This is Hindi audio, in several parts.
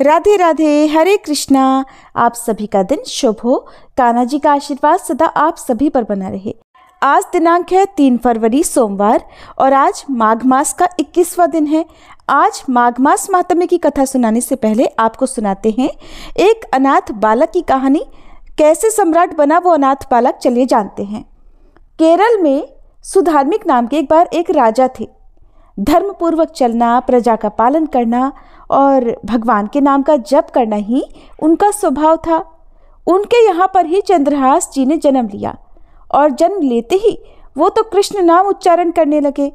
राधे राधे, हरे कृष्णा। आप सभी का दिन शुभ हो। कान्हा जी का आशीर्वाद सदा आप सभी पर बना रहे। आज दिनांक है 3 फरवरी सोमवार और आज माघ मास का 21वां दिन है। आज माघ मास महात्म्य की कथा सुनाने से पहले आपको सुनाते हैं एक अनाथ बालक की कहानी। कैसे सम्राट बना वो अनाथ बालक, चलिए जानते हैं। केरल में सुधार्मिक नाम के एक बार एक राजा थे। धर्मपूर्वक चलना, प्रजा का पालन करना और भगवान के नाम का जप करना ही उनका स्वभाव था। उनके यहाँ पर ही चंद्रहास जी ने जन्म लिया और जन्म लेते ही वो तो कृष्ण नाम उच्चारण करने लगे।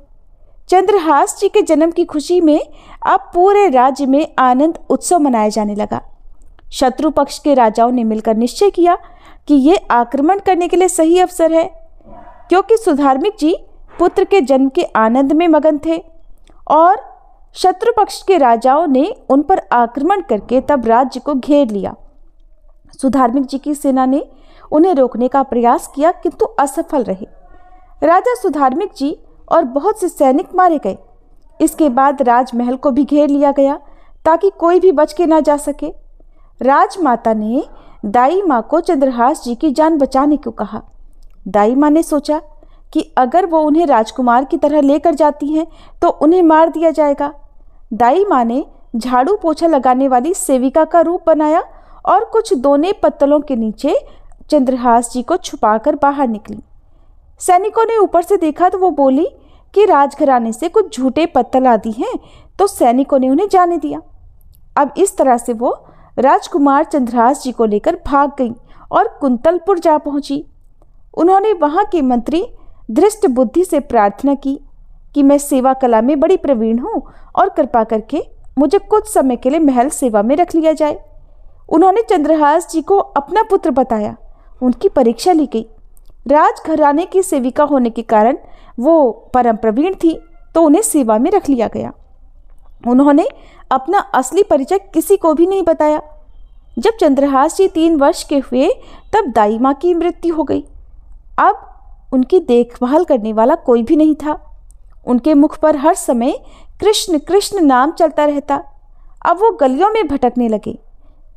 चंद्रहास जी के जन्म की खुशी में अब पूरे राज्य में आनंद उत्सव मनाया जाने लगा। शत्रु पक्ष के राजाओं ने मिलकर निश्चय किया कि ये आक्रमण करने के लिए सही अवसर है, क्योंकि सुधार्मिक जी पुत्र के जन्म के आनंद में मगन थे और शत्रु पक्ष के राजाओं ने उन पर आक्रमण करके तब राज्य को घेर लिया। सुधार्मिक जी की सेना ने उन्हें रोकने का प्रयास किया, किंतु असफल रहे। राजा सुधार्मिक जी और बहुत से सैनिक मारे गए। इसके बाद राजमहल को भी घेर लिया गया ताकि कोई भी बच के ना जा सके। राजमाता ने दाई माँ को चंद्रहास जी की जान बचाने को कहा। दाई माँ ने सोचा कि अगर वो उन्हें राजकुमार की तरह लेकर जाती हैं तो उन्हें मार दिया जाएगा। दाई माँ ने झाड़ू पोछा लगाने वाली सेविका का रूप बनाया और कुछ दोने पत्तलों के नीचे चंद्रहास जी को छुपाकर बाहर निकली। सैनिकों ने ऊपर से देखा तो वो बोली कि राजघराने से कुछ झूठे पत्तल आदि हैं, तो सैनिकों ने उन्हें जाने दिया। अब इस तरह से वो राजकुमार चंद्रहास जी को लेकर भाग गई और कुंतलपुर जा पहुंची। उन्होंने वहां के मंत्री धृष्ट बुद्धि से प्रार्थना की कि मैं सेवा कला में बड़ी प्रवीण हूँ और कृपा करके मुझे कुछ समय के लिए महल सेवा में रख लिया जाए। उन्होंने चंद्रहास जी को अपना पुत्र बताया। उनकी परीक्षा ली गई। राजघराने की सेविका होने के कारण वो परम प्रवीण थी, तो उन्हें सेवा में रख लिया गया। उन्होंने अपना असली परिचय किसी को भी नहीं बताया। जब चंद्रहास जी 3 वर्ष के हुए तब दाई माँ की मृत्यु हो गई। अब उनकी देखभाल करने वाला कोई भी नहीं था। उनके मुख पर हर समय कृष्ण कृष्ण नाम चलता रहता। अब वो गलियों में भटकने लगे।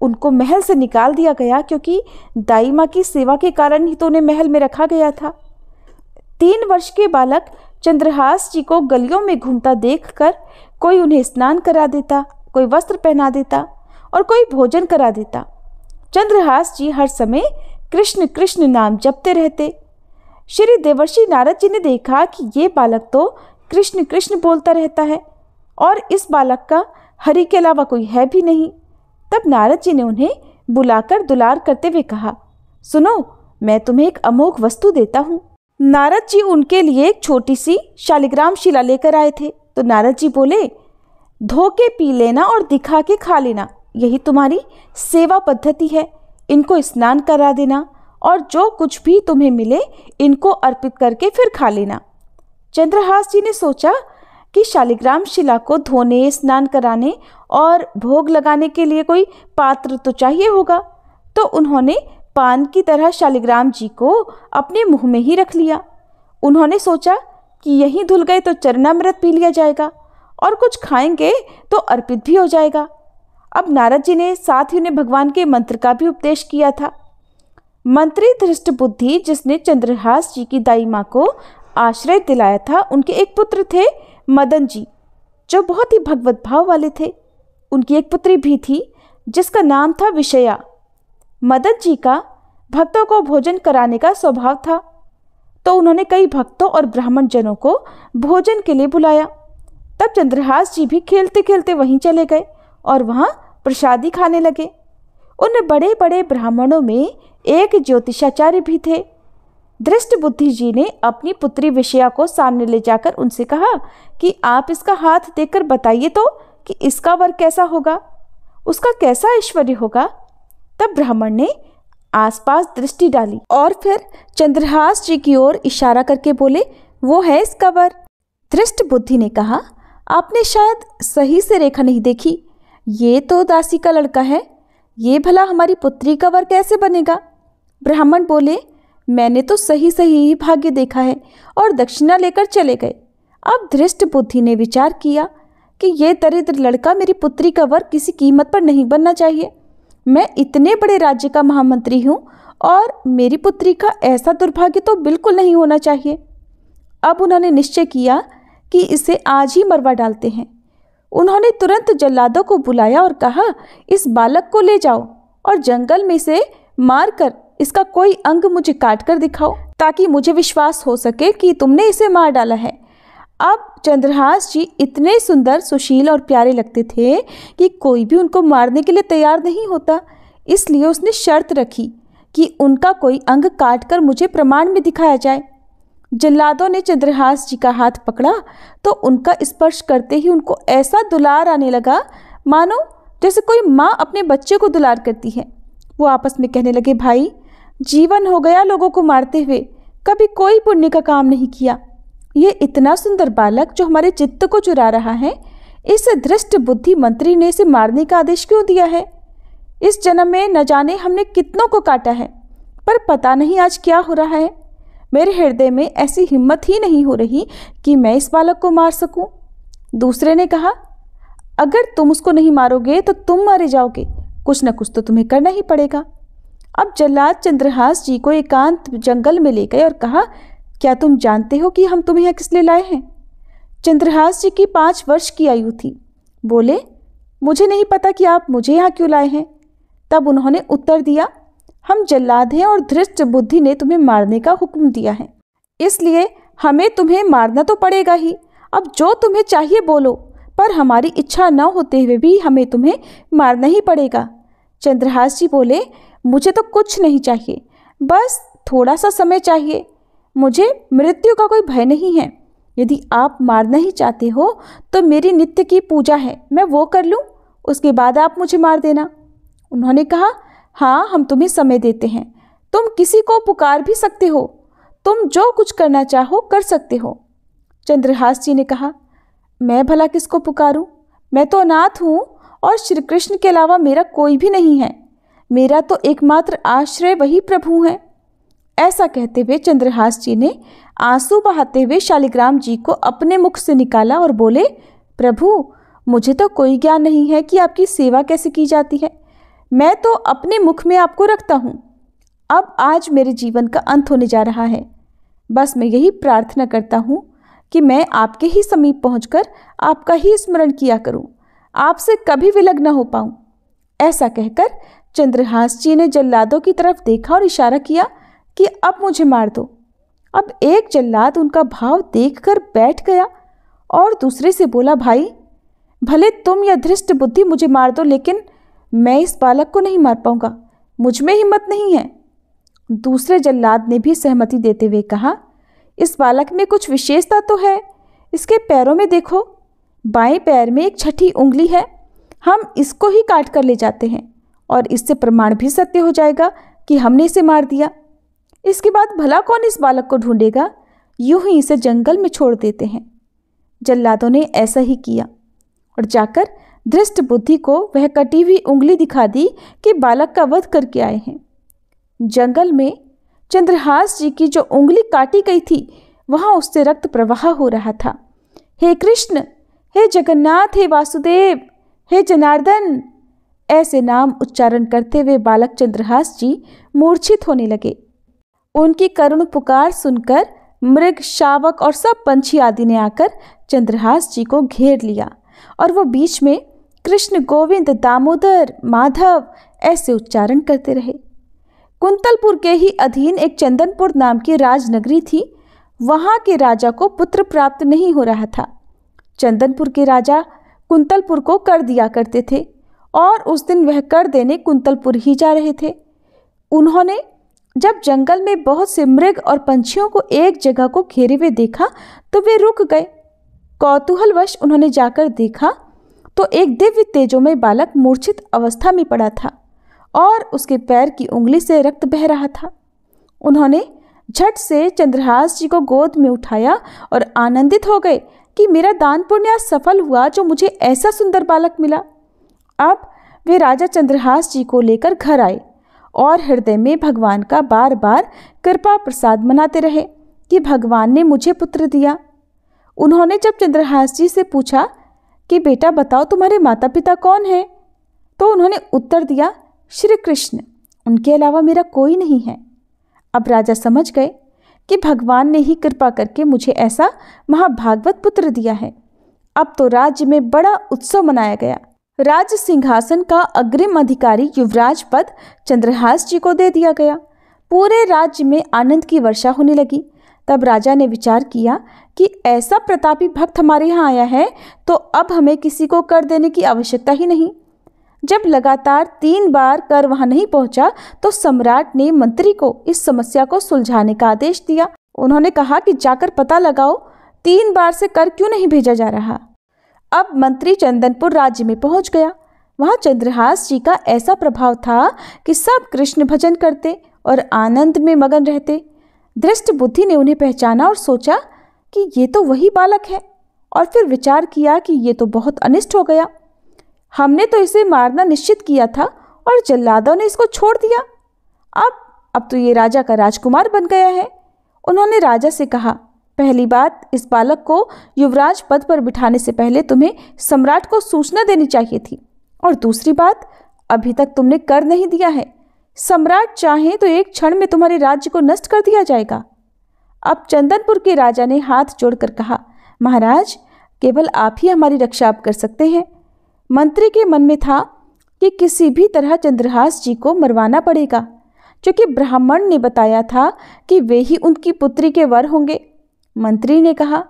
उनको महल से निकाल दिया गया, क्योंकि दाई माँ की सेवा के कारण ही तो उन्हें महल में रखा गया था। 3 वर्ष के बालक चंद्रहास जी को गलियों में घूमता देखकर कोई उन्हें स्नान करा देता, कोई वस्त्र पहना देता और कोई भोजन करा देता। चंद्रहास जी हर समय कृष्ण कृष्ण नाम जपते रहते। श्री देवर्षि नारद जी ने देखा कि ये बालक तो कृष्ण कृष्ण बोलता रहता है और इस बालक का हरि के अलावा कोई है भी नहीं। तब नारद जी ने उन्हें बुलाकर दुलार करते हुए कहा, सुनो, मैं तुम्हें एक अमोघ वस्तु देता हूँ। नारद जी उनके लिए एक छोटी सी शालिग्राम शिला लेकर आए थे। तो नारद जी बोले, धो के पी लेना और दिखा के खा लेना, यही तुम्हारी सेवा पद्धति है। इनको स्नान करा देना और जो कुछ भी तुम्हें मिले इनको अर्पित करके फिर खा लेना। चंद्रहास जी ने सोचा कि शालिग्राम शिला को धोने, स्नान कराने और भोग लगाने के लिए कोई पात्र तो चाहिए होगा, तो उन्होंने पान की तरह शालिग्राम जी को अपने मुंह में ही रख लिया। उन्होंने सोचा कि यहीं धुल गए तो चरणामृत पी लिया जाएगा और कुछ खाएंगे तो अर्पित भी हो जाएगा। अब नारद जी ने साथ ही उन्हें भगवान के मंत्र का भी उपदेश किया था। मंत्री धृष्ट बुद्धि, जिसने चंद्रहास जी की दाई माँ को आश्रय दिलाया था, उनके एक पुत्र थे मदन जी, जो बहुत ही भगवत भाव वाले थे। उनकी एक पुत्री भी थी जिसका नाम था विषया। मदन जी का भक्तों को भोजन कराने का स्वभाव था, तो उन्होंने कई भक्तों और ब्राह्मण जनों को भोजन के लिए बुलाया। तब चंद्रहास जी भी खेलते खेलते वहीं चले गए और वहाँ प्रसादी खाने लगे। उन बड़े बड़े ब्राह्मणों में एक ज्योतिषाचार्य भी थे। धृष्ट बुद्धि जी ने अपनी पुत्री विषया को सामने ले जाकर उनसे कहा कि आप इसका हाथ देखकर बताइए तो कि इसका वर कैसा होगा, उसका कैसा ऐश्वर्य होगा। तब ब्राह्मण ने आसपास दृष्टि डाली और फिर चंद्रहास जी की ओर इशारा करके बोले, वो है इसका वर। धृष्ट बुद्धि ने कहा, आपने शायद सही से रेखा नहीं देखी, ये तो दासी का लड़का है, ये भला हमारी पुत्री का वर कैसे बनेगा। ब्राह्मण बोले, मैंने तो सही सही ही भाग्य देखा है और दक्षिणा लेकर चले गए। अब धृष्ट बुद्धि ने विचार किया कि ये दरिद्र लड़का मेरी पुत्री का वर किसी कीमत पर नहीं बनना चाहिए। मैं इतने बड़े राज्य का महामंत्री हूँ और मेरी पुत्री का ऐसा दुर्भाग्य तो बिल्कुल नहीं होना चाहिए। अब उन्होंने निश्चय किया कि इसे आज ही मरवा डालते हैं। उन्होंने तुरंत जल्लादों को बुलाया और कहा, इस बालक को ले जाओ और जंगल में से मारकर इसका कोई अंग मुझे काट कर दिखाओ, ताकि मुझे विश्वास हो सके कि तुमने इसे मार डाला है। अब चंद्रहास जी इतने सुंदर, सुशील और प्यारे लगते थे कि कोई भी उनको मारने के लिए तैयार नहीं होता। इसलिए उसने शर्त रखी कि उनका कोई अंग काटकर मुझे प्रमाण में दिखाया जाए। जल्लादों ने चंद्रहास जी का हाथ पकड़ा तो उनका स्पर्श करते ही उनको ऐसा दुलार आने लगा मानो जैसे कोई माँ अपने बच्चे को दुलार करती है। वो आपस में कहने लगे, भाई जीवन हो गया लोगों को मारते हुए, कभी कोई पुण्य का काम नहीं किया। ये इतना सुंदर बालक जो हमारे चित्त को चुरा रहा है, इस धृष्ट बुद्धि मंत्री ने इसे मारने का आदेश क्यों दिया है? इस जन्म में न जाने हमने कितनों को काटा है, पर पता नहीं आज क्या हो रहा है। मेरे हृदय में ऐसी हिम्मत ही नहीं हो रही कि मैं इस बालक को मार सकूं। दूसरे ने कहा, अगर तुम उसको नहीं मारोगे तो तुम मारे जाओगे, कुछ न कुछ तो तुम्हें करना ही पड़ेगा। अब जल्लाद चंद्रहास जी को एकांत जंगल में ले गए और कहा, क्या तुम जानते हो कि हम तुम्हें यहाँ किस लिए लाए हैं? चंद्रहास जी की 5 वर्ष की आयु थी। बोले, मुझे नहीं पता कि आप मुझे यहाँ क्यों लाए हैं। तब उन्होंने उत्तर दिया, हम जल्लाद हैं और धृष्ट बुद्धि ने तुम्हें मारने का हुक्म दिया है, इसलिए हमें तुम्हें मारना तो पड़ेगा ही। अब जो तुम्हें चाहिए बोलो, पर हमारी इच्छा न होते हुए भी हमें तुम्हें मारना ही पड़ेगा। चंद्रहास जी बोले, मुझे तो कुछ नहीं चाहिए, बस थोड़ा सा समय चाहिए। मुझे मृत्यु का कोई भय नहीं है। यदि आप मारना ही चाहते हो तो मेरी नित्य की पूजा है, मैं वो कर लूँ, उसके बाद आप मुझे मार देना। उन्होंने कहा, हाँ, हम तुम्हें समय देते हैं। तुम किसी को पुकार भी सकते हो, तुम जो कुछ करना चाहो कर सकते हो। चंद्रहास जी ने कहा, मैं भला किसको पुकारूं? मैं तो अनाथ हूँ और श्री कृष्ण के अलावा मेरा कोई भी नहीं है। मेरा तो एकमात्र आश्रय वही प्रभु हैं। ऐसा कहते हुए चंद्रहास जी ने आंसू बहाते हुए शालिग्राम जी को अपने मुख से निकाला और बोले, प्रभु, मुझे तो कोई ज्ञान नहीं है कि आपकी सेवा कैसे की जाती है। मैं तो अपने मुख में आपको रखता हूँ। अब आज मेरे जीवन का अंत होने जा रहा है। बस मैं यही प्रार्थना करता हूँ कि मैं आपके ही समीप पहुँचकर आपका ही स्मरण किया करूँ, आपसे कभी विलग न हो पाऊँ। ऐसा कहकर चंद्रहास जी ने जल्लादों की तरफ देखा और इशारा किया कि अब मुझे मार दो। अब एक जल्लाद उनका भाव देखकर बैठ गया और दूसरे से बोला, भाई, भले तुम या धृष्ट बुद्धि मुझे मार दो, लेकिन मैं इस बालक को नहीं मार पाऊंगा, मुझ में हिम्मत नहीं है। दूसरे जल्लाद ने भी सहमति देते हुए कहा, इस बालक में कुछ विशेषता तो है। इसके पैरों में देखो, बाएं पैर में एक छठी उंगली है। हम इसको ही काट कर ले जाते हैं और इससे प्रमाण भी सत्य हो जाएगा कि हमने इसे मार दिया। इसके बाद भला कौन इस बालक को ढूंढेगा? यूं ही इसे जंगल में छोड़ देते हैं। जल्लादों ने ऐसा ही किया और जाकर धृष्ट बुद्धि को वह कटी हुई उंगली दिखा दी कि बालक का वध करके आए हैं। जंगल में चंद्रहास जी की जो उंगली काटी गई थी, वहां उससे रक्त प्रवाह हो रहा था। हे कृष्ण, हे जगन्नाथ, हे वासुदेव, हे जनार्दन, ऐसे नाम उच्चारण करते हुए बालक चंद्रहास जी मूर्छित होने लगे। उनकी करुण पुकार सुनकर मृग, शावक और सब पंछी आदि ने आकर चंद्रहास जी को घेर लिया और वो बीच में कृष्ण, गोविंद, दामोदर, माधव ऐसे उच्चारण करते रहे। कुंतलपुर के ही अधीन एक चंदनपुर नाम की राजनगरी थी। वहाँ के राजा को पुत्र प्राप्त नहीं हो रहा था। चंदनपुर के राजा कुंतलपुर को कर दिया करते थे और उस दिन वह कर देने कुंतलपुर ही जा रहे थे। उन्होंने जब जंगल में बहुत से मृग और पंछियों को एक जगह को घेरे हुए देखा तो वे रुक गए। कौतूहलवश उन्होंने जाकर देखा तो एक दिव्य तेजोमय बालक मूर्छित अवस्था में पड़ा था और उसके पैर की उंगली से रक्त बह रहा था। उन्होंने झट से चंद्रहास जी को गोद में उठाया और आनंदित हो गए कि मेरा दान पुण्य सफल हुआ, जो मुझे ऐसा सुंदर बालक मिला। अब वे राजा चंद्रहास जी को लेकर घर आए और हृदय में भगवान का बार बार कृपा प्रसाद मनाते रहे कि भगवान ने मुझे पुत्र दिया। उन्होंने जब चंद्रहास जी से पूछा कि बेटा बताओ तुम्हारे माता पिता कौन हैं? तो उन्होंने उत्तर दिया, श्री कृष्ण, उनके अलावा मेरा कोई नहीं है। अब राजा समझ गए कि भगवान ने ही कृपा करके मुझे ऐसा महाभागवत पुत्र दिया है। अब तो राज्य में बड़ा उत्सव मनाया गया। राज सिंहासन का अग्रिम अधिकारी युवराज पद चंद्रहास जी को दे दिया गया। पूरे राज्य में आनंद की वर्षा होने लगी। तब राजा ने विचार किया कि ऐसा प्रतापी भक्त हमारे यहाँ आया है तो अब हमें किसी को कर देने की आवश्यकता ही नहीं। जब लगातार 3 बार कर वहां नहीं पहुंचा तो सम्राट ने मंत्री को इस समस्या को सुलझाने का आदेश दिया। उन्होंने कहा कि जाकर पता लगाओ 3 बार से कर क्यों नहीं भेजा जा रहा। अब मंत्री चंदनपुर राज्य में पहुंच गया। वहां चंद्रहास जी का ऐसा प्रभाव था कि सब कृष्ण भजन करते और आनंद में मगन रहते। दृष्ट बुद्धि ने उन्हें पहचाना और सोचा कि ये तो वही बालक है, और फिर विचार किया कि ये तो बहुत अनिष्ट हो गया। हमने तो इसे मारना निश्चित किया था और जल्लादों ने इसको छोड़ दिया। अब तो ये राजा का राजकुमार बन गया है। उन्होंने राजा से कहा, पहली बात, इस बालक को युवराज पद पर बिठाने से पहले तुम्हें सम्राट को सूचना देनी चाहिए थी, और दूसरी बात, अभी तक तुमने कर नहीं दिया है। सम्राट चाहे तो एक क्षण में तुम्हारे राज्य को नष्ट कर दिया जाएगा। अब चंदनपुर के राजा ने हाथ जोड़कर कहा, महाराज, केवल आप ही हमारी रक्षा कर सकते हैं। मंत्री के मन में था कि किसी भी तरह चंद्रहास जी को मरवाना पड़ेगा, क्योंकि ब्राह्मण ने बताया था कि वे ही उनकी पुत्री के वर होंगे। मंत्री ने कहा,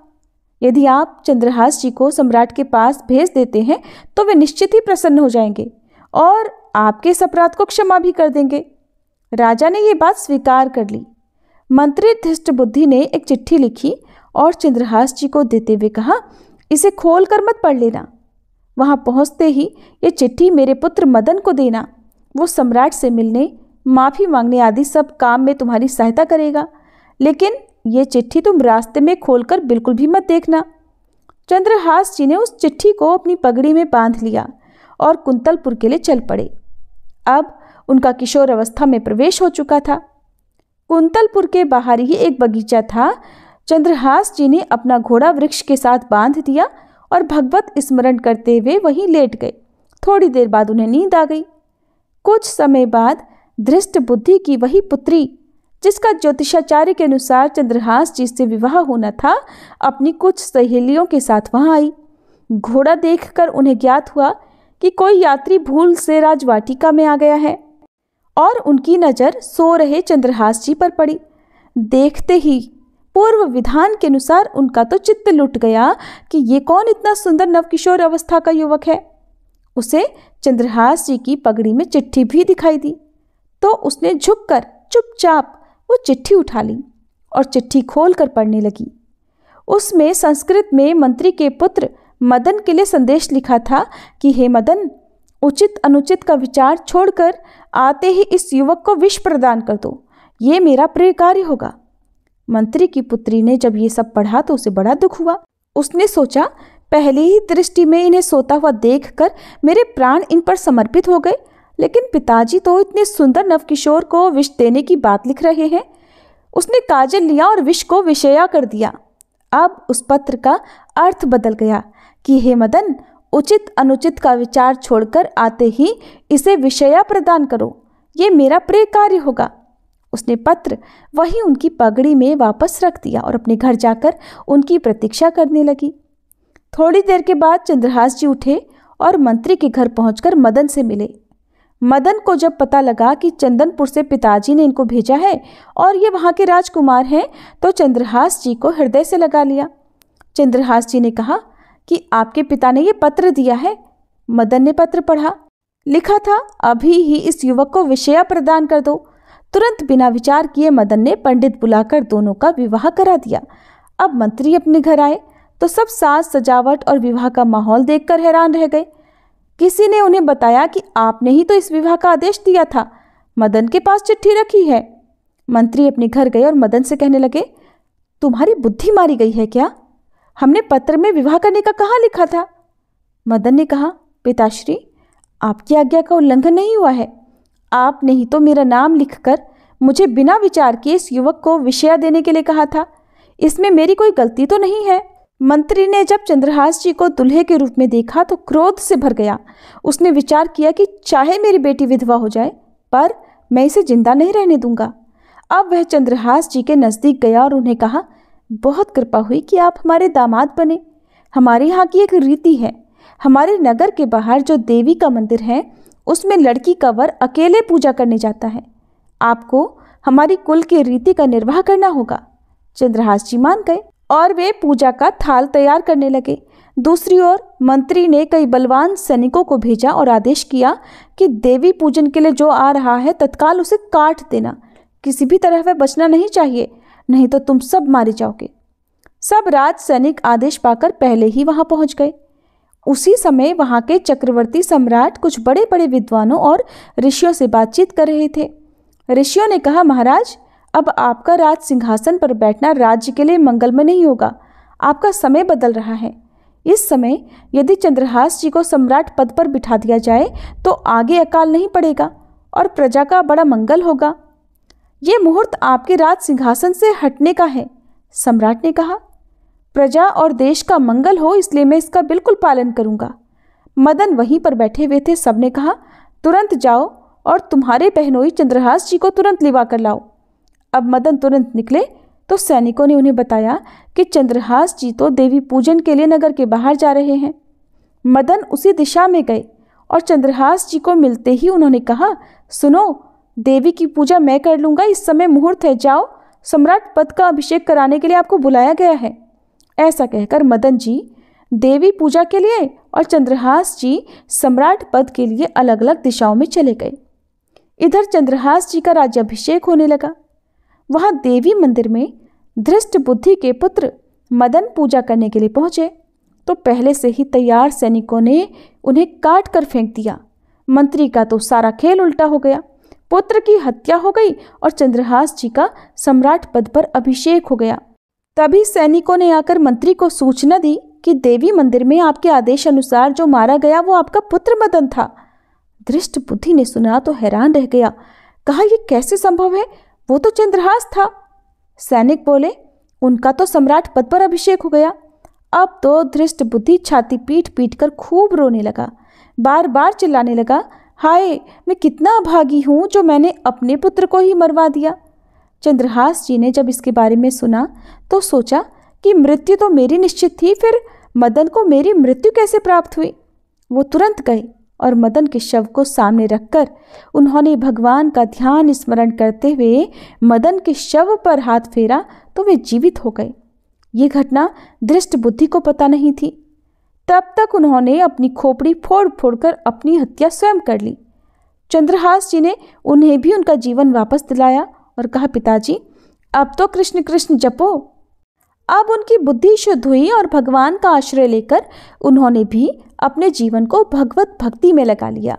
यदि आप चंद्रहास जी को सम्राट के पास भेज देते हैं तो वे निश्चित ही प्रसन्न हो जाएंगे और आपके इस अपराध को क्षमा भी कर देंगे। राजा ने ये बात स्वीकार कर ली। मंत्री धृष्ट बुद्धि ने एक चिट्ठी लिखी और चंद्रहास जी को देते हुए कहा, इसे खोल कर मत पढ़ लेना। वहां पहुंचते ही ये चिट्ठी मेरे पुत्र मदन को देना। वो सम्राट से मिलने, माफी मांगने आदि सब काम में तुम्हारी सहायता करेगा, लेकिन ये चिट्ठी तुम रास्ते में खोलकर बिल्कुल भी मत देखना। चंद्रहास जी ने उस चिट्ठी को अपनी पगड़ी में बांध लिया और कुंतलपुर के लिए चल पड़े। अब उनका किशोर अवस्था में प्रवेश हो चुका था। कुंतलपुर के बाहर ही एक बगीचा था। चंद्रहास जी ने अपना घोड़ा वृक्ष के साथ बांध दिया और भगवत स्मरण करते हुए वहीं लेट गए। थोड़ी देर बाद उन्हें नींद आ गई। कुछ समय बाद धृष्ट बुद्धि की वही पुत्री, जिसका ज्योतिषाचार्य के अनुसार चंद्रहास जी से विवाह होना था, अपनी कुछ सहेलियों के साथ वहां आई। घोड़ा देखकर उन्हें ज्ञात हुआ कि कोई यात्री भूल से राजवाटिका में आ गया है और उनकी नज़र सो रहे चंद्रहास जी पर पड़ी। देखते ही पूर्व विधान के अनुसार उनका तो चित्त लुट गया कि ये कौन इतना सुंदर नवकिशोर अवस्था का युवक है। उसे चंद्रहास जी की पगड़ी में चिट्ठी भी दिखाई दी, तो उसने झुककर चुपचाप वो चिट्ठी उठा ली और चिट्ठी खोलकर पढ़ने लगी। उसमें संस्कृत में मंत्री के पुत्र मदन के लिए संदेश लिखा था कि हे मदन, उचित अनुचित का विचार छोड़कर आते ही इस युवक को विष प्रदान कर दो, ये मेरा प्रिय कार्य होगा। मंत्री की पुत्री ने जब ये सब पढ़ा तो उसे बड़ा दुख हुआ। उसने सोचा, पहली ही दृष्टि में इन्हें सोता हुआ देखकर मेरे प्राण इन पर समर्पित हो गए, लेकिन पिताजी तो इतने सुंदर नवकिशोर को विष देने की बात लिख रहे हैं। उसने काजल लिया और विष को विषया कर दिया। अब उस पत्र का अर्थ बदल गया कि हे मदन, उचित अनुचित का विचार छोड़कर आते ही इसे विषया प्रदान करो, ये मेरा प्रिय कार्य होगा। उसने पत्र वहीं उनकी पगड़ी में वापस रख दिया और अपने घर जाकर उनकी प्रतीक्षा करने लगी। थोड़ी देर के बाद चंद्रहास जी उठे और मंत्री के घर पहुंचकर मदन से मिले। मदन को जब पता लगा कि चंदनपुर से पिताजी ने इनको भेजा है और ये वहाँ के राजकुमार हैं, तो चंद्रहास जी को हृदय से लगा लिया। चंद्रहास जी ने कहा कि आपके पिता ने ये पत्र दिया है। मदन ने पत्र पढ़ा। लिखा था, अभी ही इस युवक को विषया प्रदान कर दो। तुरंत बिना विचार किए मदन ने पंडित बुलाकर दोनों का विवाह करा दिया। अब मंत्री अपने घर आए तो सब साज सजावट और विवाह का माहौल देखकर हैरान रह गए। किसी ने उन्हें बताया कि आपने ही तो इस विवाह का आदेश दिया था, मदन के पास चिट्ठी रखी है। मंत्री अपने घर गए और मदन से कहने लगे, तुम्हारी बुद्धि मारी गई है क्या? हमने पत्र में विवाह करने का कहाँ लिखा था? मदन ने कहा, पिताश्री, आपकी आज्ञा का उल्लंघन नहीं हुआ है। आपने ही तो मेरा नाम लिखकर मुझे बिना विचार किए इस युवक को विषया देने के लिए कहा था। इसमें मेरी कोई गलती तो नहीं है। मंत्री ने जब चंद्रहास जी को दूल्हे के रूप में देखा तो क्रोध से भर गया। उसने विचार किया कि चाहे मेरी बेटी विधवा हो जाए पर मैं इसे जिंदा नहीं रहने दूंगा। अब वह चंद्रहास जी के नजदीक गया और उन्हें कहा, बहुत कृपा हुई कि आप हमारे दामाद बने। हमारे यहाँ की एक रीति है, हमारे नगर के बाहर जो देवी का मंदिर है उसमें लड़की का वर अकेले पूजा करने जाता है। आपको हमारी कुल की रीति का निर्वाह करना होगा। चंद्रहास जी मान गए और वे पूजा का थाल तैयार करने लगे। दूसरी ओर मंत्री ने कई बलवान सैनिकों को भेजा और आदेश किया कि देवी पूजन के लिए जो आ रहा है तत्काल उसे काट देना। किसी भी तरह वह बचना नहीं चाहिए, नहीं तो तुम सब मारे जाओगे। सब राज सैनिक आदेश पाकर पहले ही वहां पहुंच गए। उसी समय वहां के चक्रवर्ती सम्राट कुछ बड़े बड़े विद्वानों और ऋषियों से बातचीत कर रहे थे। ऋषियों ने कहा, महाराज, अब आपका राज सिंहासन पर बैठना राज्य के लिए मंगलमय नहीं होगा। आपका समय बदल रहा है। इस समय यदि चंद्रहास जी को सम्राट पद पर बिठा दिया जाए तो आगे अकाल नहीं पड़ेगा और प्रजा का बड़ा मंगल होगा। ये मुहूर्त आपके राज सिंहासन से हटने का है। सम्राट ने कहा, प्रजा और देश का मंगल हो इसलिए मैं इसका बिल्कुल पालन करूंगा। मदन वहीं पर बैठे हुए थे। सबने कहा, तुरंत जाओ और तुम्हारे बहनोई चंद्रहास जी को तुरंत लिवा कर लाओ। अब मदन तुरंत निकले तो सैनिकों ने उन्हें बताया कि चंद्रहास जी तो देवी पूजन के लिए नगर के बाहर जा रहे हैं। मदन उसी दिशा में गए और चंद्रहास जी को मिलते ही उन्होंने कहा, सुनो, देवी की पूजा मैं कर लूंगा। इस समय मुहूर्त है, जाओ, सम्राट पद का अभिषेक कराने के लिए आपको बुलाया गया है। ऐसा कहकर मदन जी देवी पूजा के लिए और चंद्रहास जी सम्राट पद के लिए अलग अलग दिशाओं में चले गए। इधर चंद्रहास जी का राज्याभिषेक होने लगा। वहां देवी मंदिर में धृष्ट बुद्धि के पुत्र मदन पूजा करने के लिए पहुंचे तो पहले से ही तैयार सैनिकों ने उन्हें काट कर फेंक दिया। मंत्री का तो सारा खेल उल्टा हो गया। पुत्र की हत्या हो गई और चंद्रहास जी का सम्राट पद पर अभिषेक हो गया। तभी सैनिकों ने आकर मंत्री को सूचना दी कि देवी मंदिर में आपके आदेश अनुसार जो मारा गया वो आपका पुत्र मदन था। धृष्ट बुद्धि ने सुना तो हैरान रह गया। कहा, यह कैसे संभव है? वो तो चंद्रहास था। सैनिक बोले, उनका तो सम्राट पद पर अभिषेक हो गया। अब तो धृष्ट बुद्धि छाती पीट पीट कर खूब रोने लगा। बार बार चिल्लाने लगा, हाय, मैं कितना अभागी हूं जो मैंने अपने पुत्र को ही मरवा दिया। चंद्रहास जी ने जब इसके बारे में सुना तो सोचा कि मृत्यु तो मेरी निश्चित थी, फिर मदन को मेरी मृत्यु कैसे प्राप्त हुई। वो तुरंत गए और मदन के शव को सामने रखकर उन्होंने भगवान का ध्यान स्मरण करते हुए मदन के शव पर हाथ फेरा तो वे जीवित हो गए। ये घटना धृष्ट बुद्धि को पता नहीं थी। तब तक उन्होंने अपनी खोपड़ी फोड़ फोड़कर अपनी हत्या स्वयं कर ली। चंद्रहास जी ने उन्हें भी उनका जीवन वापस दिलाया और कहा, पिताजी, अब तो कृष्ण कृष्ण जपो। अब उनकी बुद्धि शुद्ध हुई और भगवान का आश्रय लेकर उन्होंने भी अपने जीवन को भगवत भक्ति में लगा लिया।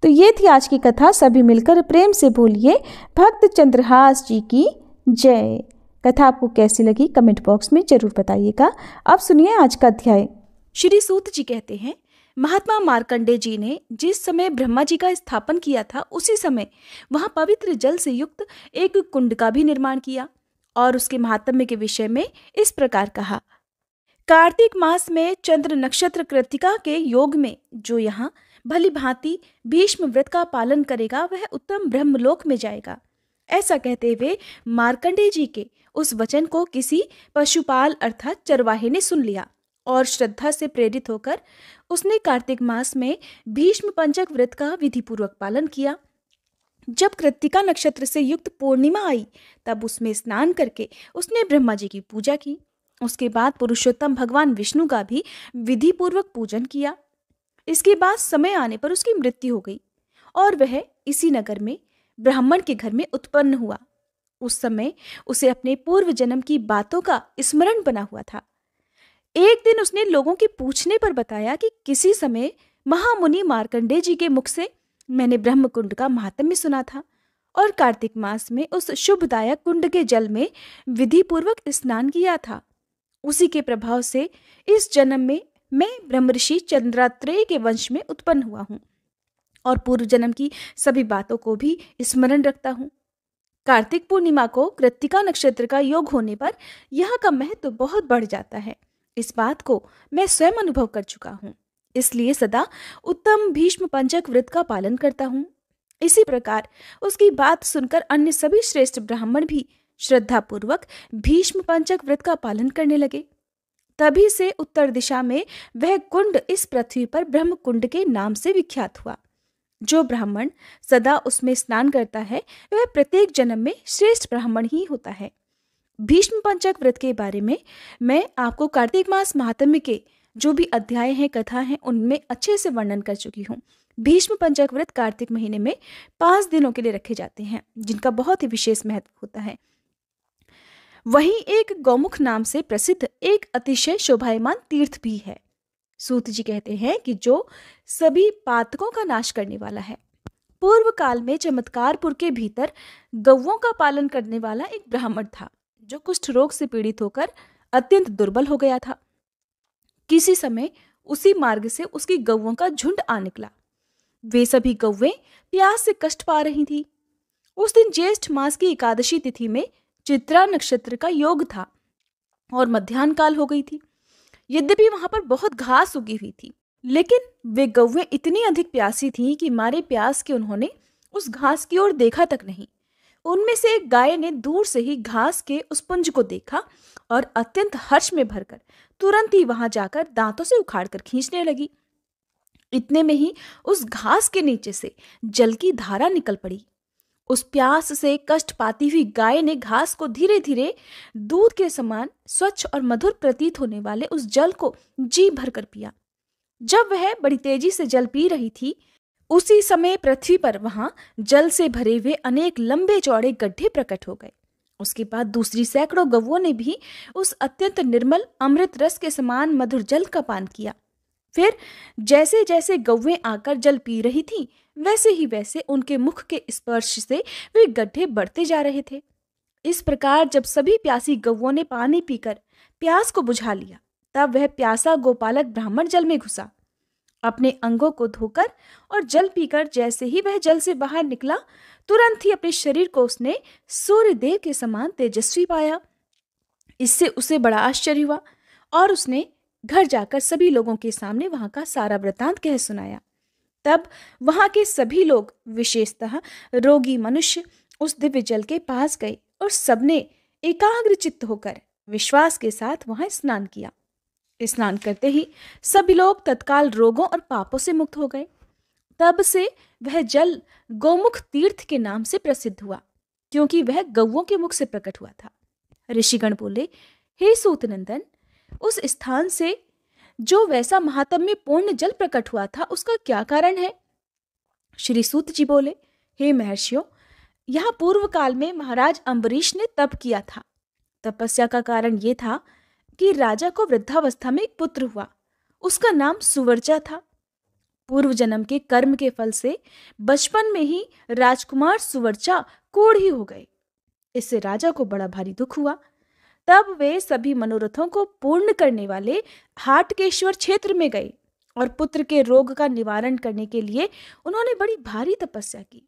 तो ये थी आज की कथा। सभी मिलकर प्रेम से बोलिए, भक्त चंद्रहास जी की जय। कथा आपको कैसी लगी कमेंट बॉक्स में जरूर बताइएगा। अब सुनिए आज का अध्याय। श्री सूत जी कहते हैं, महात्मा मार्कंडेय जी ने जिस समय ब्रह्मा जी का स्थापन किया था उसी समय वहां पवित्र जल से युक्त एक कुंड का भी निर्माण किया और उसके महात्म्य के विषय में इस प्रकार कहा। कार्तिक मास में चंद्र नक्षत्र कृत्तिका के योग में जो यहाँ भली भांति भीष्म व्रत का पालन करेगा वह उत्तम ब्रह्मलोक में जाएगा। ऐसा कहते हुए मार्कंडेय जी के उस वचन को किसी पशुपाल अर्थात चरवाहे ने सुन लिया और श्रद्धा से प्रेरित होकर उसने कार्तिक मास में भीष्म पंचक व्रत का विधि पूर्वक पालन किया। जब कृत्तिका नक्षत्र से युक्त पूर्णिमा आई तब उसमें स्नान करके उसने ब्रह्मा जी की पूजा की। उसके बाद पुरुषोत्तम भगवान विष्णु का भी विधि पूर्वक पूजन किया। इसके बाद समय आने पर उसकी मृत्यु हो गई और वह इसी नगर में ब्राह्मण के घर में उत्पन्न हुआ। उस समय उसे अपने पूर्व जन्म की बातों का स्मरण बना हुआ था। एक दिन उसने लोगों के पूछने पर बताया कि किसी समय महामुनि मार्कंडेय जी के मुख से मैंने ब्रह्म कुंड का महात्म्य सुना था और कार्तिक मास में उस शुभदायक कुंड के जल में विधि पूर्वक स्नान किया था। उसी के प्रभाव से इस जन्म में मैं ब्रह्मऋषि चंद्रात्रेय के वंश में उत्पन्न हुआ हूँ और पूर्व जन्म की सभी बातों को भी स्मरण रखता हूँ। कार्तिक पूर्णिमा को कृत्तिका नक्षत्र का योग होने पर यहाँ का महत्व बहुत बढ़ जाता है इस बात को मैं स्वयं अनुभव कर चुका हूँ, इसलिए सदा उत्तम भीष्म पंचक व्रत का पालन करता हूँ। इसी प्रकार उसकी बात सुनकर अन्य सभी श्रेष्ठ ब्राह्मण भी श्रद्धा पूर्वक भीष्म पंचक व्रत का पालन करने लगे। तभी से उत्तर दिशा में वह कुंड इस पृथ्वी पर ब्रह्म कुंड के नाम से विख्यात हुआ। जो ब्राह्मण सदा उसमें स्नान करता है वह प्रत्येक जन्म में श्रेष्ठ ब्राह्मण ही होता है। भीष्म पंचक व्रत के बारे में मैं आपको कार्तिक मास महात्म्य के जो भी अध्याय हैं, कथा हैं, उनमें अच्छे से वर्णन कर चुकी हूँ। भीष्म पंचक व्रत कार्तिक महीने में 5 दिनों के लिए रखे जाते हैं, जिनका बहुत ही विशेष महत्व होता है। वहीं एक गौमुख नाम से प्रसिद्ध एक अतिशय शोभायमान तीर्थ भी है। सूत जी कहते हैं कि जो सभी पातकों का नाश करने वाला है। पूर्व काल में चमत्कारपुर के भीतर गौओं का पालन करने वाला एक ब्राह्मण था, जो कुष्ठ रोग से पीड़ित होकर अत्यंत दुर्बल हो गया था। किसी समय उसी मार्ग से उसकी गौओं का झुंड आ निकला। वे सभी गौवें प्यास से कष्ट पा रही थी। उस दिन ज्येष्ठ मास की एकादशी तिथि में चित्रा नक्षत्र का योग था और मध्याह्न काल हो गई थी। यद्यपि वहां पर बहुत घास उगी हुई थी, लेकिन वे गौवें इतनी अधिक प्यासी थीं कि मारे प्यास के उन्होंने उस घास की ओर देखा तक नहीं। उनमें से एक गाय ने दूर से ही घास के उस पुंज को देखा और अत्यंत हर्ष में भरकर तुरंत ही वहां जाकर दांतों से उखाड़कर खींचने लगी। इतने में ही उस घास के नीचे से जल की धारा निकल पड़ी। उस प्यास से कष्ट पाती हुई गाय ने घास को धीरे धीरे दूध के समान स्वच्छ और मधुर प्रतीत होने वाले उस जल को जी भरकर पिया। जब वह बड़ी तेजी से जल पी रही थी, उसी समय पृथ्वी पर वहां जल से भरे हुए अनेक लंबे चौड़े गड्ढे प्रकट हो गए। उसके बाद दूसरी सैकड़ों गौओं ने भी उस अत्यंत निर्मल अमृत रस के समान मधुर जल का पान किया। फिर जैसे जैसे गौवें आकर जल पी रही थीं, वैसे ही वैसे उनके मुख के स्पर्श से वे गड्ढे बढ़ते जा रहे थे। इस प्रकार जब सभी प्यासी गौओं ने पानी पीकर प्यास को बुझा लिया, तब वह प्यासा गोपालक ब्राह्मण जल में घुसा। अपने अंगों को धोकर और जल पीकर जैसे ही वह जल से बाहर निकला, तुरंत ही अपने शरीर को उसने सूर्यदेव के समान तेजस्वी पाया। इससे उसे बड़ा आश्चर्य हुआ और उसने घर जाकर सभी लोगों के सामने वहां का सारा वृतांत कह सुनाया। तब वहां के सभी लोग, विशेषतः रोगी मनुष्य, उस दिव्य जल के पास गए और सबने एकाग्र चित्त होकर विश्वास के साथ वहां स्नान किया। स्नान करते ही सभी लोग तत्काल रोगों और पापों से मुक्त हो गए। तब से वह जल गौमुख तीर्थ के नाम से प्रसिद्ध हुआ, क्योंकि वह गौओं के मुख से प्रकट हुआ था। ऋषिगण बोले, हे सूतनंदन, उस स्थान से जो वैसा महात्म्य पूर्ण जल प्रकट हुआ था, उसका क्या कारण है? श्री सूत जी बोले, हे महर्षियों, यहाँ पूर्व काल में महाराज अम्बरीश ने तप किया था। तपस्या का कारण ये था कि राजा को वृद्धावस्था में एक पुत्र हुआ। उसका नाम सुवर्चा था। पूर्व जन्म के कर्म के फल से बचपन में ही राजकुमार सुवर्चा कोढ़ी हो गए। इससे राजा को बड़ा भारी दुख हुआ। तब वे सभी मनोरथों को पूर्ण करने वाले हाटकेश्वर क्षेत्र में गए और पुत्र के रोग का निवारण करने के लिए उन्होंने बड़ी भारी तपस्या की।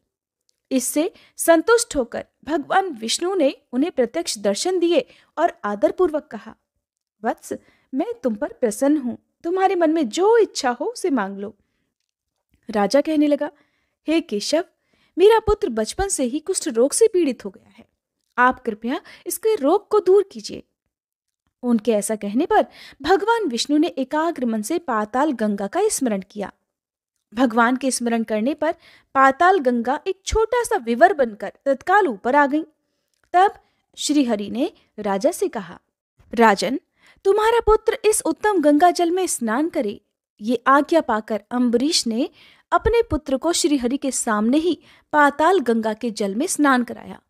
इससे संतुष्ट होकर भगवान विष्णु ने उन्हें प्रत्यक्ष दर्शन दिए और आदरपूर्वक कहा, वत्स, मैं तुम पर प्रसन्न हूं। तुम्हारे मन में जो इच्छा हो उसे मांग लो। राजा कहने लगा, हे केशव, मेरा पुत्र बचपन से ही कुष्ठ रोग से पीड़ित हो गया है। आप कृपया इसके रोग को दूर कीजिए। उनके ऐसा कहने पर भगवान विष्णु ने एकाग्र मन से पाताल गंगा का स्मरण किया। भगवान के स्मरण करने पर पाताल गंगा एक छोटा सा विवर बनकर तत्काल ऊपर आ गई। तब श्री हरि ने राजा से कहा, राजन, तुम्हारा पुत्र इस उत्तम गंगा जल में स्नान करे। ये आज्ञा पाकर अम्बरीश ने अपने पुत्र को श्री हरि के सामने ही पाताल गंगा के जल में स्नान कराया।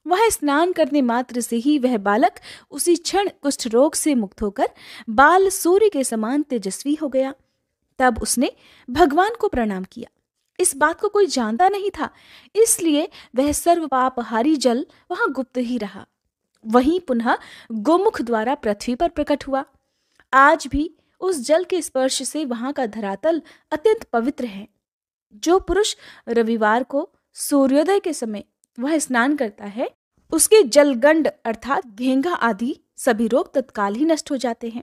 वह स्नान करने मात्र से ही वह बालक उसी क्षण कुष्ठ रोग से मुक्त होकर बाल सूर्य के समान तेजस्वी हो गया। तब उसने भगवान को प्रणाम किया। इस बात को कोई जानता नहीं था, इसलिए वह सर्व पापहारी जल वहां गुप्त ही रहा। वहीं पुनः गोमुख द्वारा पृथ्वी पर प्रकट हुआ। आज भी उस जल के स्पर्श से वहां का धरातल अत्यंत पवित्र है। जो पुरुष रविवार को सूर्योदय के समय वह स्नान करता है, उसके जलगंड अर्थात घेंघा आदि सभी रोग तत्काल ही नष्ट हो जाते हैं।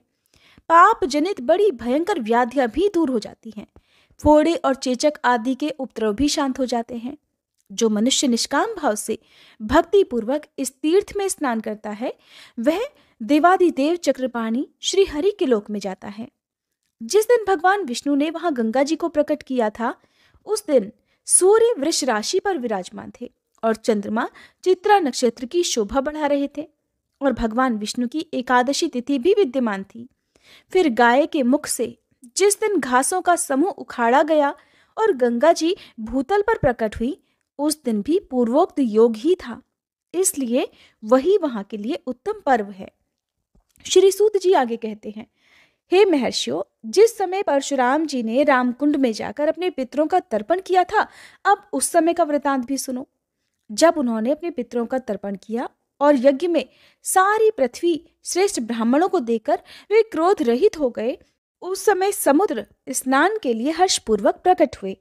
पाप जनित बड़ी भयंकर व्याधियां भी दूर हो जाती हैं। फोड़े और चेचक आदि के उपद्रव भी शांत हो जाते हैं। जो मनुष्य निष्काम भाव से भक्ति पूर्वक इस तीर्थ में स्नान करता है, वह देवादिदेव चक्रपाणी श्री हरि के लोक में जाता है। जिस दिन भगवान विष्णु ने वहां गंगा जी को प्रकट किया था, उस दिन सूर्य वृष राशि पर विराजमान थे और चंद्रमा चित्रा नक्षत्र की शोभा बढ़ा रहे थे और भगवान विष्णु की एकादशी तिथि भी विद्यमान थी। फिर गाय के मुख से जिस दिन घासों का समूह उखाड़ा गया और गंगा जी भूतल पर प्रकट हुई, उस दिन भी पूर्वोक्त योग ही था, इसलिए वही वहां के लिए उत्तम पर्व है। श्री सूत जी आगे कहते हैं, हे महर्षियों, जिस समय परशुराम जी ने रामकुंड में जाकर अपने पितरों का तर्पण किया था, अब उस समय का वृतांत भी सुनो। जब उन्होंने अपने पितरों का तर्पण किया और यज्ञ में सारी पृथ्वी श्रेष्ठ ब्राह्मणों को देकर वे क्रोध रहित हो गए, उस समय समुद्र स्नान के लिए हर्षपूर्वक प्रकट हुए।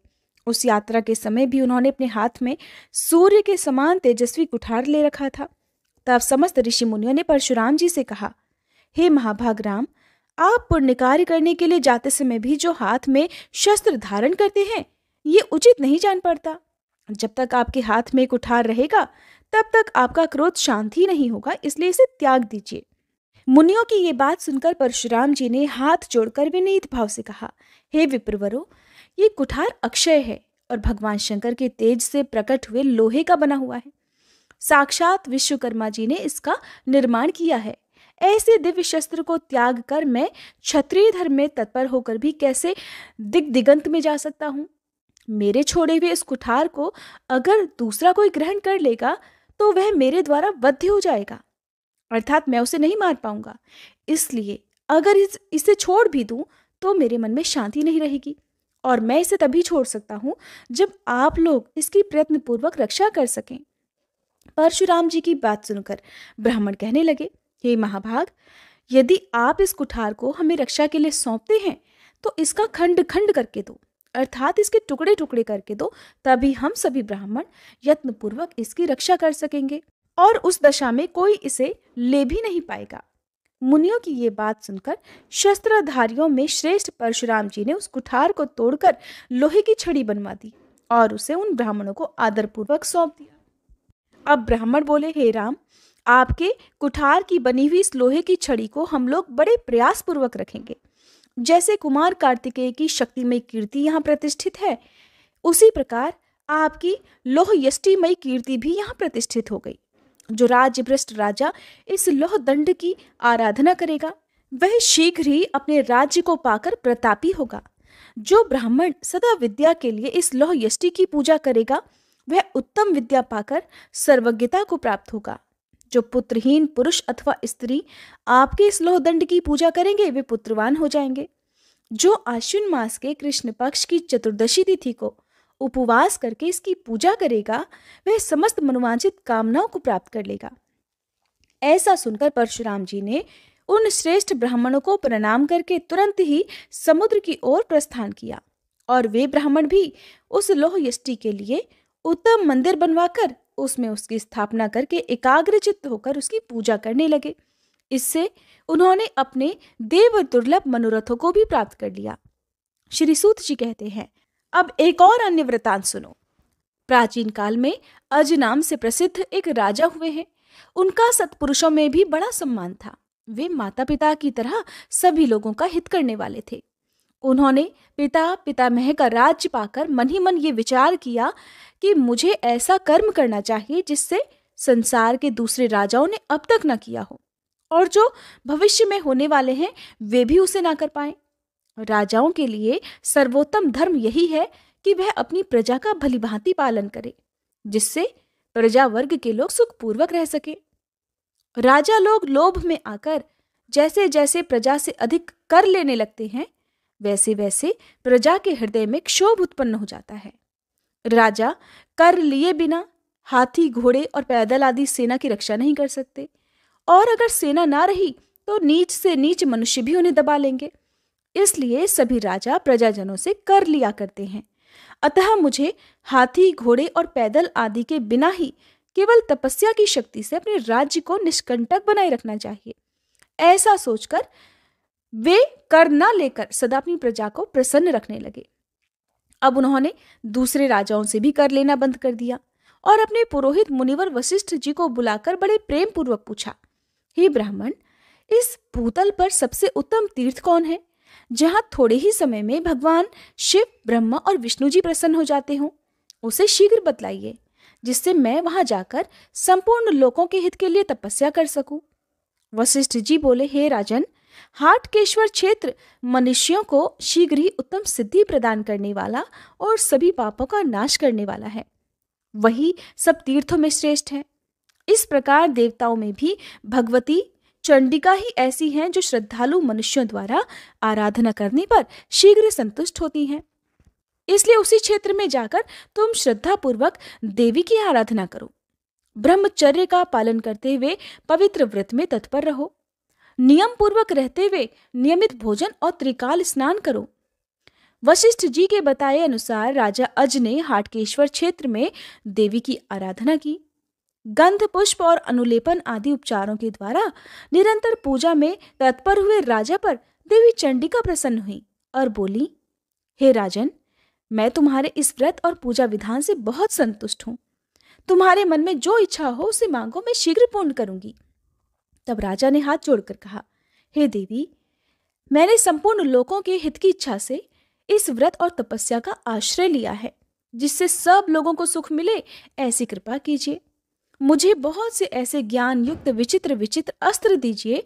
उस यात्रा के समय भी उन्होंने अपने हाथ में सूर्य के समान तेजस्वी कुठार ले रखा था। तब समस्त ऋषि मुनियों ने परशुराम जी से कहा, हे महाभाग राम, आप पुण्य कार्य करने के लिए जाते समय भी जो हाथ में शस्त्र धारण करते हैं, ये उचित नहीं जान पड़ता। जब तक आपके हाथ में कुठार रहेगा, तब तक आपका क्रोध शांत ही नहीं होगा, इसलिए इसे त्याग दीजिए। मुनियों की ये बात सुनकर परशुराम जी ने हाथ जोड़कर विनीत भाव से कहा, हे विप्रवरों, ये कुठार अक्षय है और भगवान शंकर के तेज से प्रकट हुए लोहे का बना हुआ है। साक्षात विश्वकर्मा जी ने इसका निर्माण किया है। ऐसे दिव्य शस्त्र को त्याग कर मैं क्षत्रिय धर्म में तत्पर होकर भी कैसे दिगंत में जा सकता हूँ? मेरे छोड़े हुए इस कुठार को अगर दूसरा कोई ग्रहण कर लेगा तो वह मेरे द्वारा वध्य हो जाएगा, अर्थात मैं उसे नहीं मार पाऊंगा। इसलिए अगर इसे छोड़ भी दूं तो मेरे मन में शांति नहीं रहेगी और मैं इसे तभी छोड़ सकता हूं जब आप लोग इसकी प्रयत्न पूर्वक रक्षा कर सकें। परशुराम जी की बात सुनकर ब्राह्मण कहने लगे, हे महाभाग, यदि आप इस कुठार को हमें रक्षा के लिए सौंपते हैं तो इसका खंड खंड करके दो, अर्थात इसके टुकड़े टुकड़े करके दो, तभी हम सभी ब्राह्मण यत्न पूर्वक इसकी रक्षा कर सकेंगे और उस दशा में कोई इसे ले भी नहीं पाएगा। मुनियों की ये बात सुनकर शस्त्रधारियों में श्रेष्ठ परशुराम जी ने उस कुठार को तोड़कर लोहे की छड़ी बनवा दी और उसे उन ब्राह्मणों को आदरपूर्वक सौंप दिया। अब ब्राह्मण बोले, हे राम, आपके कुठार की बनी हुई इस लोहे की छड़ी को हम लोग बड़े प्रयास पूर्वक रखेंगे। जैसे कुमार कार्तिकेय की शक्तिमय कीर्ति यहाँ प्रतिष्ठित है, उसी प्रकार आपकी लोह यष्टिमयी कीर्ति भी यहाँ प्रतिष्ठित हो गई। जो राज्य भ्रष्ट राजा इस लोह दंड की आराधना करेगा, वह शीघ्र ही अपने राज्य को पाकर प्रतापी होगा। जो ब्राह्मण सदा विद्या के लिए इस लोह यष्टि की पूजा करेगा, वह उत्तम विद्या पाकर सर्वज्ञता को प्राप्त होगा। जो पुत्रहीन पुरुष अथवा स्त्री आपके इस लोह दंड की पूजा करेंगे, वे पुत्रवान हो जाएंगे। जो आश्विन मास के कृष्ण पक्ष की चतुर्दशी तिथि को उपवास करके इसकी पूजा करेगा, वह समस्त मनोवांछित कामनाओं को प्राप्त कर लेगा। ऐसा सुनकर परशुराम जी ने उन श्रेष्ठ ब्राह्मणों को प्रणाम करके तुरंत ही समुद्र की ओर प्रस्थान किया और वे ब्राह्मण भी उस लोह यष्टि के लिए उत्तम मंदिर बनवाकर उसमें उसकी स्थापना करके एकाग्रचित्त होकर उसकी पूजा करने लगे। इससे उन्होंने अपने देव दुर्लभ मनोरथों को भी प्राप्त कर लिया। श्री सूत जी कहते हैं, अब एक और अन्य वृतांत सुनो। प्राचीन काल में अज नाम से प्रसिद्ध एक राजा हुए हैं। उनका सत्पुरुषों में भी बड़ा सम्मान था। वे माता पिता की तरह सभी लोगों का हित करने वाले थे। उन्होंने पिता पितामह का राज्य पाकर मन ही मन ये विचार किया कि मुझे ऐसा कर्म करना चाहिए जिससे संसार के दूसरे राजाओं ने अब तक न किया हो और जो भविष्य में होने वाले हैं वे भी उसे ना कर पाए। राजाओं के लिए सर्वोत्तम धर्म यही है कि वह अपनी प्रजा का भलीभांति पालन करे, जिससे प्रजा वर्ग के लोग सुखपूर्वक रह सके। राजा लोग लोभ में आकर जैसे जैसे प्रजा से अधिक कर लेने लगते हैं, वैसे वैसे प्रजा के हृदय में क्षोभ उत्पन्न हो जाता है। राजा कर लिए बिना हाथी, घोड़े और पैदल आदि सेना की रक्षा नहीं कर सकते, और अगर सेना ना रही तो नीच से नीच मनुष्य भी उन्हें दबा लेंगे। इसलिए सभी राजा प्रजाजनों से कर लिया करते हैं। अतः मुझे हाथी, घोड़े और पैदल आदि के बिना ही केवल तपस्या की शक्ति से अपने राज्य को निष्कंटक बनाए रखना चाहिए। ऐसा सोचकर वे कर न लेकर सदा अपनी प्रजा को प्रसन्न रखने लगे। अब उन्होंने दूसरे राजाओं से भी कर लेना बंद कर दिया और अपने पुरोहित मुनिवर वशिष्ठ जी को बुलाकर बड़े प्रेम पूर्वक पूछा, हे ब्राह्मण, इस भूतल पर सबसे उत्तम तीर्थ कौन है, जहां थोड़े ही समय में भगवान शिव, ब्रह्मा और विष्णु जी प्रसन्न हो जाते हों? उसे शीघ्र बतलाइए, जिससे मैं वहां जाकर संपूर्ण लोगों के हित के लिए तपस्या कर सकूं। वशिष्ठ जी बोले, हे राजन, हाटकेश्वर क्षेत्र मनुष्यों को शीघ्र ही उत्तम सिद्धि प्रदान करने वाला और सभी पापों का नाश करने वाला है। वही सब तीर्थों में श्रेष्ठ है। इस प्रकार देवताओं में भी भगवती चंडिका ही ऐसी हैं जो श्रद्धालु मनुष्यों द्वारा आराधना करने पर शीघ्र संतुष्ट होती हैं। इसलिए उसी क्षेत्र में जाकर तुम श्रद्धा पूर्वक देवी की आराधना करो। ब्रह्मचर्य का पालन करते हुए पवित्र व्रत में तत्पर रहो। नियम पूर्वक रहते हुए नियमित भोजन और त्रिकाल स्नान करो। वशिष्ठ जी के बताए अनुसार राजा अज ने हाटकेश्वर क्षेत्र में देवी की आराधना की। गंध, पुष्प और अनुलेपन आदि उपचारों के द्वारा निरंतर पूजा में तत्पर हुए राजा पर देवी चंडिका प्रसन्न हुई और बोली, हे राजन, मैं तुम्हारे इस व्रत और पूजा विधान से बहुत संतुष्ट हूं। तुम्हारे मन में जो इच्छा हो उसे मांगो, मैं शीघ्र पूर्ण करूंगी। तब राजा ने हाथ जोड़कर कहा, हे देवी, मैंने संपूर्ण लोगों के हित की इच्छा से इस व्रत और तपस्या का आश्रय लिया है, जिससे सब लोगों को सुख मिले, ऐसी कृपा कीजिए। मुझे बहुत से ऐसे ज्ञान युक्त विचित्र विचित्र अस्त्र दीजिए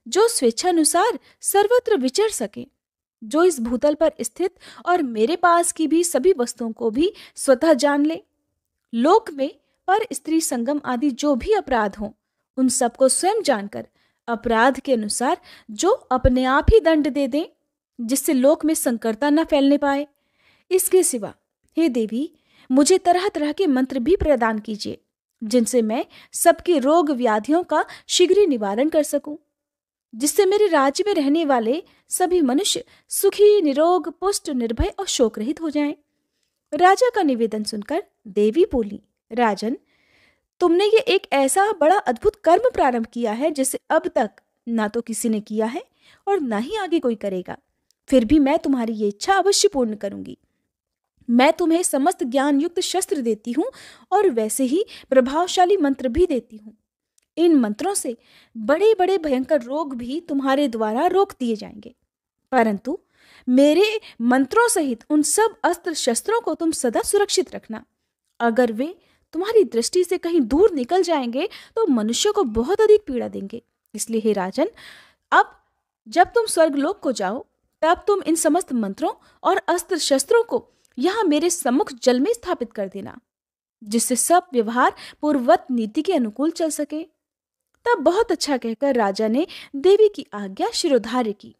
जो स्वेच्छानुसार सर्वत्र विचर सके, जो इस भूतल पर स्थित और मेरे पास की भी सभी वस्तुओं को भी स्वतः जान ले। लोक में पर स्त्री संगम आदि जो भी अपराध हों, उन सबको स्वयं जानकर अपराध के अनुसार जो अपने आप ही दंड दे दें, जिससे लोक में संकरता न फैलने पाए। इसके सिवा हे देवी, मुझे तरह तरह के मंत्र भी प्रदान कीजिए, जिनसे मैं सबके रोग व्याधियों का शीघ्र निवारण कर सकूं, जिससे मेरे राज्य में रहने वाले सभी मनुष्य सुखी, निरोग, पुष्ट, निर्भय और शोक रहित हो जाएं। राजा का निवेदन सुनकर देवी बोली, राजन, तुमने ये एक ऐसा बड़ा अद्भुत कर्म प्रारंभ किया है जिसे अब तक ना तो किसी ने किया है और ना ही आगे कोई करेगा। फिर भी मैं तुम्हारी ये इच्छा अवश्य पूर्ण करूंगी। मैं तुम्हें समस्त ज्ञान युक्त शस्त्र देती हूँ और वैसे ही प्रभावशाली मंत्र भी देती हूँ। इन मंत्रों से बड़े बड़े भयंकर रोग भी तुम्हारे द्वारा रोक दिए जाएंगे, परंतु मेरे मंत्रों सहित उन सब अस्त्र शस्त्रों को तुम सदा सुरक्षित रखना। अगर वे तुम्हारी दृष्टि से कहीं दूर निकल जाएंगे तो मनुष्य को बहुत अधिक पीड़ा देंगे। इसलिए हे राजन, अब जब तुम स्वर्गलोक को जाओ, तब तुम इन समस्त मंत्रों और अस्त्र शस्त्रों को यहाँ मेरे सम्मुख जल में स्थापित कर देना, जिससे सब व्यवहार पूर्ववत नीति के अनुकूल चल सके। तब बहुत अच्छा कहकर राजा ने देवी की आज्ञा शिरोधार्य की।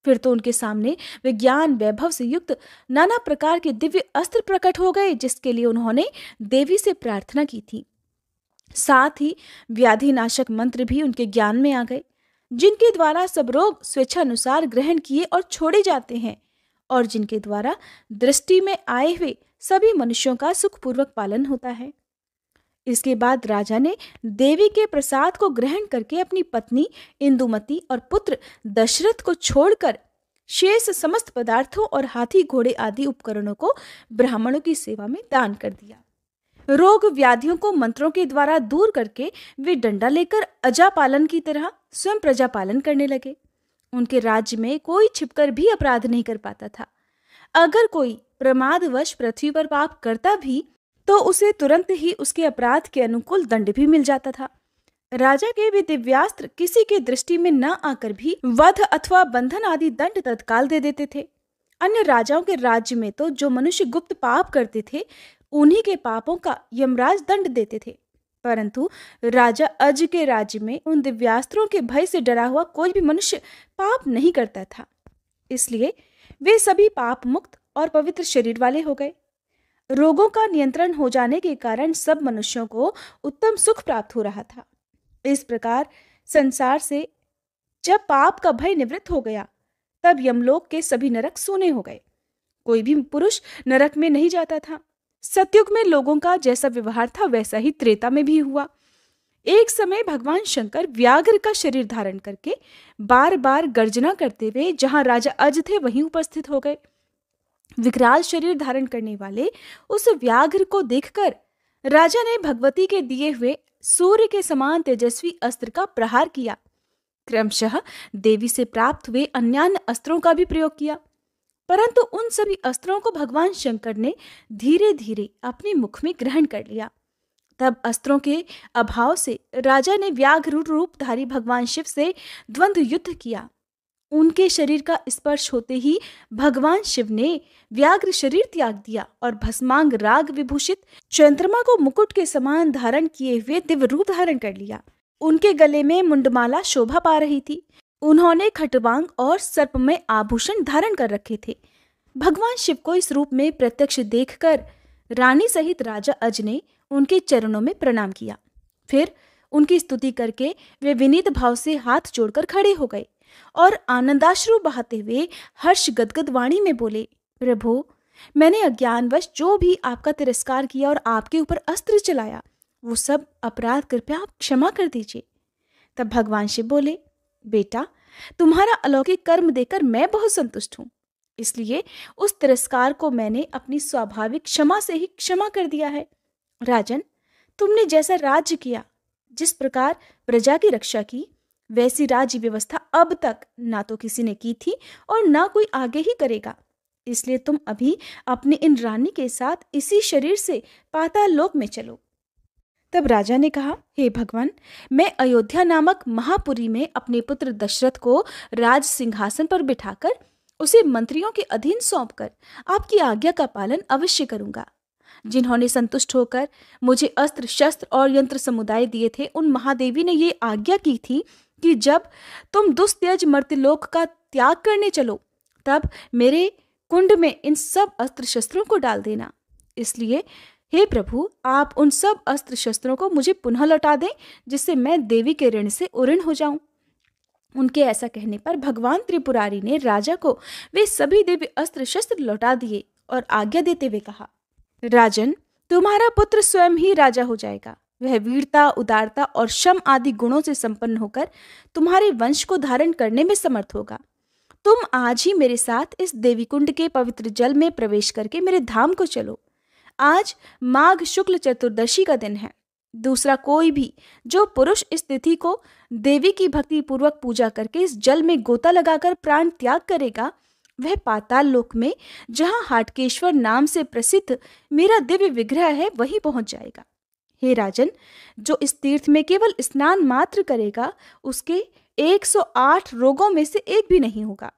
फिर तो उनके सामने विज्ञान वैभव से युक्त नाना प्रकार के दिव्य अस्त्र प्रकट हो गए, जिसके लिए उन्होंने देवी से प्रार्थना की थी। साथ ही व्याधि नाशक मंत्र भी उनके ज्ञान में आ गए, जिनके द्वारा सब रोग स्वेच्छानुसार ग्रहण किए और छोड़े जाते हैं और जिनके द्वारा दृष्टि में आए हुए सभी मनुष्यों का सुखपूर्वक पालन होता है। इसके बाद राजा ने देवी के प्रसाद को ग्रहण करके अपनी पत्नी इंदुमती और पुत्र दशरथ को छोड़कर शेष समस्त पदार्थों और हाथी घोड़े आदि उपकरणों को ब्राह्मणों की सेवा में दान कर दिया। रोग व्याधियों को मंत्रों के द्वारा दूर करके वे डंडा लेकर अजा पालन की तरह स्वयं प्रजा पालन करने लगे। उनके राज्य में कोई छिपकर भी अपराध नहीं कर पाता था। अगर कोई प्रमादवश पृथ्वी पर पाप करता भी तो उसे तुरंत ही उसके अपराध के अनुकूल दंड भी मिल जाता था। राजा के वे दिव्यास्त्र किसी के दृष्टि में न आकर भी वध अथवा बंधन आदि दंड तत्काल दे देते थे। अन्य राजाओं के राज्य में तो जो मनुष्य गुप्त पाप करते थे, उन्हीं के पापों का यमराज दंड देते थे, परंतु राजा अज के राज्य में उन दिव्यास्त्रों के भय से डरा हुआ कोई भी मनुष्य पाप नहीं करता था। इसलिए वे सभी पाप मुक्त और पवित्र शरीर वाले हो गए। रोगों का नियंत्रण हो जाने के कारण सब मनुष्यों को उत्तम सुख प्राप्त हो रहा था। इस प्रकार संसार से जब पाप का भय निवृत्त हो गया, तब यमलोक के सभी नरक सूने हो गए। कोई भी पुरुष नरक में नहीं जाता था। सतयुग में लोगों का जैसा व्यवहार था वैसा ही त्रेता में भी हुआ। एक समय भगवान शंकर व्याघ्र का शरीर धारण करके बार बार गर्जना करते हुए जहां राजा अज थे वहीं उपस्थित हो गए। विकराल शरीर धारण करने वाले उस व्याघ्र को देखकर राजा ने भगवती के दिए हुए सूर्य के समान तेजस्वी अस्त्र का प्रहार किया। क्रमशः देवी से प्राप्त हुए अन्यान्य अस्त्रों का भी प्रयोग किया, परंतु उन सभी अस्त्रों को भगवान शंकर ने धीरे धीरे अपने मुख में ग्रहण कर लिया। तब अस्त्रों के अभाव से राजा ने व्याघ्र रूपधारी भगवान शिव से द्वंद्व युद्ध किया। उनके शरीर का स्पर्श होते ही भगवान शिव ने व्याघ्र शरीर त्याग दिया और भस्मांग राग विभूषित चंद्रमा को मुकुट के समान धारण किए हुए दिव्य रूप धारण कर लिया। उनके गले में मुंडमाला शोभा पा रही थी। उन्होंने खटवांग और सर्पमय आभूषण धारण कर रखे थे। भगवान शिव को इस रूप में प्रत्यक्ष देखकर रानी सहित राजा अज ने उनके चरणों में प्रणाम किया। फिर उनकी स्तुति करके वे विनीत भाव से हाथ जोड़कर खड़े हो गए और आनंदाश्रु बहाते हुए हर्ष गदगद वाणी में बोले, प्रभु, मैंने अज्ञानवश जो भी आपका तिरस्कार किया और आपके ऊपर अस्त्र चलाया, वो सब अपराध कृपया आप क्षमा कर दीजिए। तब भगवान शिव बोले, बेटा, तुम्हारा अलौकिक कर्म देखकर मैं बहुत संतुष्ट हूं, इसलिए उस तिरस्कार को मैंने अपनी स्वाभाविक क्षमा से ही क्षमा कर दिया है। राजन, तुमने जैसा राज्य किया, जिस प्रकार प्रजा की रक्षा की, वैसी राज्य व्यवस्था अब तक ना तो किसी ने की थी और ना कोई आगे ही करेगा। इसलिए तुम अभी अपनी इन रानी के साथ इसी शरीर से पाताल लोक में चलो। तब राजा ने कहा, हे भगवान, मैं अयोध्या नामक महापुरी में अपने पुत्र दशरथ को राज सिंहासन पर बिठाकर उसे मंत्रियों के अधीन सौंपकर आपकी आज्ञा का पालन अवश्य करूंगा। जिन्होंने संतुष्ट होकर मुझे अस्त्र शस्त्र और यंत्र समुदाय दिए थे, उन महादेवी ने ये आज्ञा की थी कि जब तुम दुस्त्यज मर्त्यलोक का त्याग करने चलो, तब मेरे कुंड में इन सब अस्त्र शस्त्रों को डाल देना। इसलिए हे प्रभु, आप उन सब अस्त्र शस्त्रों को मुझे पुनः लौटा दें, जिससे मैं देवी के ऋण से उऋण हो जाऊं। उनके ऐसा कहने पर भगवान त्रिपुरारी ने राजा को वे सभी दिव्य अस्त्र शस्त्र लौटा दिए और आज्ञा देते हुए कहा, राजन, तुम्हारा पुत्र स्वयं ही राजा हो जाएगा। वह वीरता, उदारता और शम आदि गुणों से संपन्न होकर तुम्हारे वंश को धारण करने में समर्थ होगा। तुम आज ही मेरे साथ इस देवी कुंड के पवित्र जल में प्रवेश करके मेरे धाम को चलो। आज माघ शुक्ल चतुर्दशी का दिन है। दूसरा कोई भी जो पुरुष इस तिथि को देवी की भक्ति पूर्वक पूजा करके इस जल में गोता लगाकर प्राण त्याग करेगा, वह पाताल लोक में, जहां हाटकेश्वर नाम से प्रसिद्ध मेरा दिव्य विग्रह है, वहीं पहुंच जाएगा। हे राजन, जो इस तीर्थ में केवल स्नान मात्र करेगा, उसके 108 रोगों में से एक भी नहीं होगा।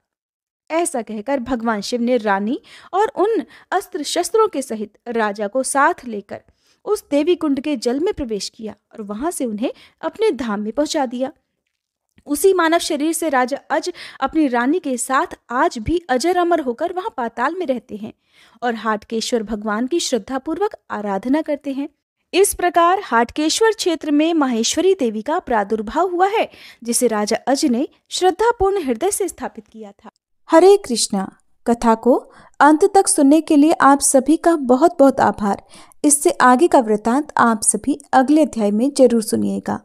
ऐसा कहकर भगवान शिव ने रानी और उन अस्त्र शस्त्रों के सहित राजा को साथ लेकर उस देवी कुंड के जल में प्रवेश किया और वहां से उन्हें अपने धाम में पहुंचा दिया। उसी मानव शरीर से राजा अज अपनी रानी के साथ आज भी अजर अमर होकर वहां पाताल में रहते हैं और हाटकेश्वर भगवान की श्रद्धापूर्वक आराधना करते हैं। इस प्रकार हाटकेश्वर क्षेत्र में माहेश्वरी देवी का प्रादुर्भाव हुआ है, जिसे राजा अज ने श्रद्धापूर्ण हृदय से स्थापित किया था। हरे कृष्णा। कथा को अंत तक सुनने के लिए आप सभी का बहुत बहुत आभार। इससे आगे का वृतांत आप सभी अगले अध्याय में जरूर सुनिएगा।